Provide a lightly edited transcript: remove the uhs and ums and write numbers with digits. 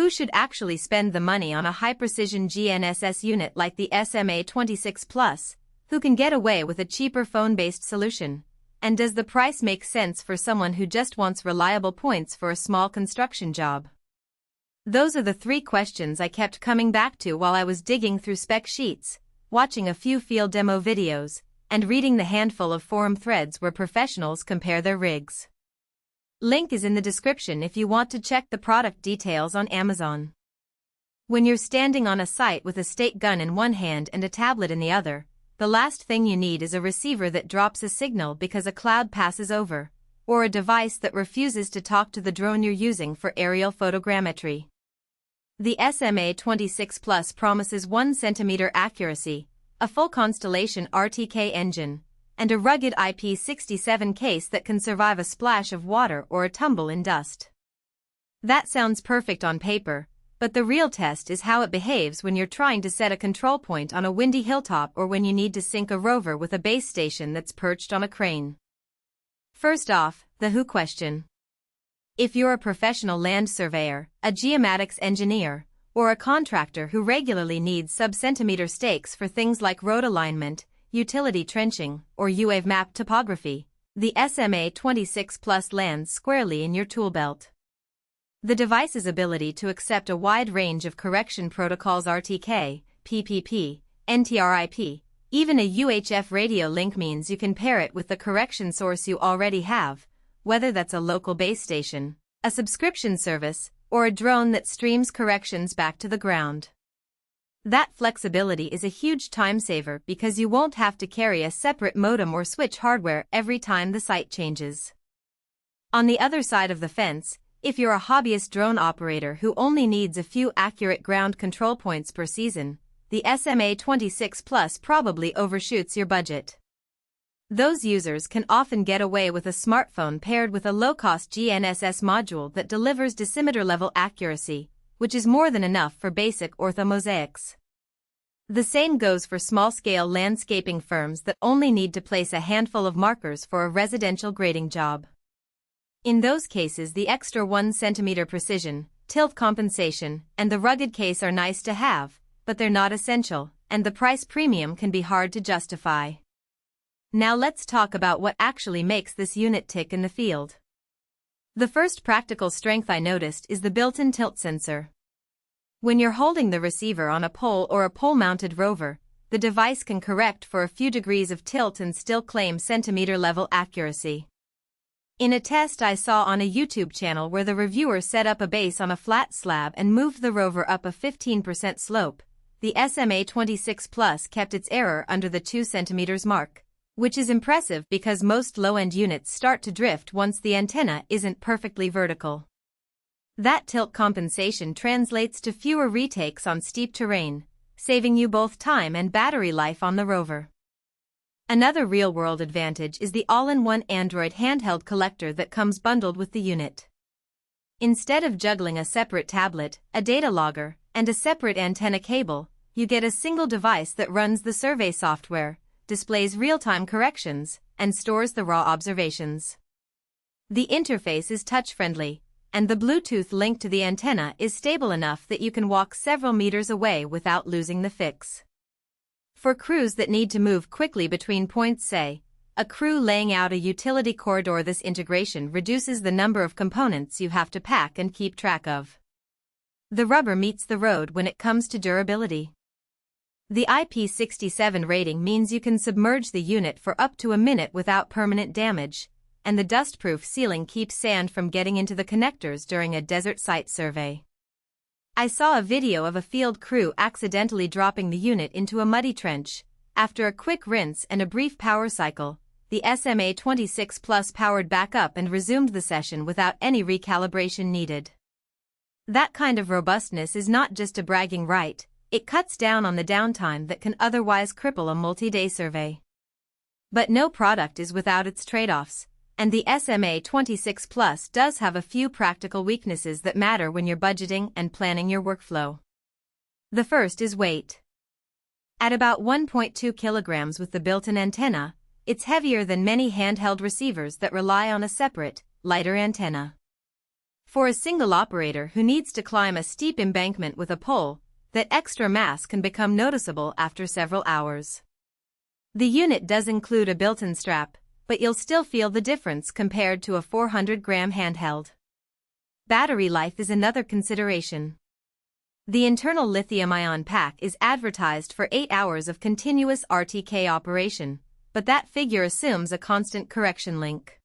who should actually spend the money on a high-precision GNSS unit like the SMA26 Plus, who can get away with a cheaper phone-based solution? And does the price make sense for someone who just wants reliable points for a small construction job? Those are the three questions I kept coming back to while I was digging through spec sheets, watching a few field demo videos, and reading the handful of forum threads where professionals compare their rigs. Link is in the description if you want to check the product details on Amazon. When you're standing on a site with a state gun in one hand and a tablet in the other, the last thing you need is a receiver that drops a signal because a cloud passes over, or a device that refuses to talk to the drone you're using for aerial photogrammetry. The SMA26 Plus promises 1 cm accuracy, a Full-Constellation RTK engine, and a rugged IP67 case that can survive a splash of water or a tumble in dust. That sounds perfect on paper, but the real test is how it behaves when you're trying to set a control point on a windy hilltop or when you need to sync a rover with a base station that's perched on a crane. First off, the who question. If you're a professional land surveyor, a geomatics engineer, or a contractor who regularly needs sub-centimeter stakes for things like road alignment, utility trenching, or UAV map topography, the SMA26 Plus lands squarely in your tool belt. The device's ability to accept a wide range of correction protocols RTK, PPP, NTRIP, even a UHF radio link means you can pair it with the correction source you already have, whether that's a local base station, a subscription service, or a drone that streams corrections back to the ground. That flexibility is a huge time saver because you won't have to carry a separate modem or switch hardware every time the site changes. On the other side of the fence, if you're a hobbyist drone operator who only needs a few accurate ground control points per season, the SMA26 Plus probably overshoots your budget. Those users can often get away with a smartphone paired with a low-cost GNSS module that delivers decimeter-level accuracy, which is more than enough for basic orthomosaics. The same goes for small-scale landscaping firms that only need to place a handful of markers for a residential grading job. In those cases, the extra 1 cm precision, tilt compensation, and the rugged case are nice to have, but they're not essential, and the price premium can be hard to justify. Now let's talk about what actually makes this unit tick in the field. The first practical strength I noticed is the built-in tilt sensor. When you're holding the receiver on a pole or a pole-mounted rover, the device can correct for a few degrees of tilt and still claim centimeter-level accuracy. In a test I saw on a YouTube channel where the reviewer set up a base on a flat slab and moved the rover up a 15% slope, the SMA26 Plus kept its error under the 2 cm mark, which is impressive because most low-end units start to drift once the antenna isn't perfectly vertical. That tilt compensation translates to fewer retakes on steep terrain, saving you both time and battery life on the rover. Another real-world advantage is the all-in-one Android handheld collector that comes bundled with the unit. Instead of juggling a separate tablet, a data logger, and a separate antenna cable, you get a single device that runs the survey software, displays real-time corrections, and stores the raw observations. The interface is touch-friendly, and the Bluetooth link to the antenna is stable enough that you can walk several meters away without losing the fix. For crews that need to move quickly between points, say, a crew laying out a utility corridor, this integration reduces the number of components you have to pack and keep track of. The rubber meets the road when it comes to durability. The IP67 rating means you can submerge the unit for up to a minute without permanent damage, and the dustproof sealing keeps sand from getting into the connectors during a desert site survey. I saw a video of a field crew accidentally dropping the unit into a muddy trench. After a quick rinse and a brief power cycle, the SMA26 Plus powered back up and resumed the session without any recalibration needed. That kind of robustness is not just a bragging right, it cuts down on the downtime that can otherwise cripple a multi-day survey. But no product is without its trade-offs, and the SMA26 Plus does have a few practical weaknesses that matter when you're budgeting and planning your workflow. The first is weight. At about 1.2 kilograms with the built-in antenna, it's heavier than many handheld receivers that rely on a separate, lighter antenna. For a single operator who needs to climb a steep embankment with a pole, that extra mass can become noticeable after several hours. The unit does include a built-in strap, but you'll still feel the difference compared to a 400-gram handheld. Battery life is another consideration. The internal lithium-ion pack is advertised for 8 hours of continuous RTK operation, but that figure assumes a constant correction link.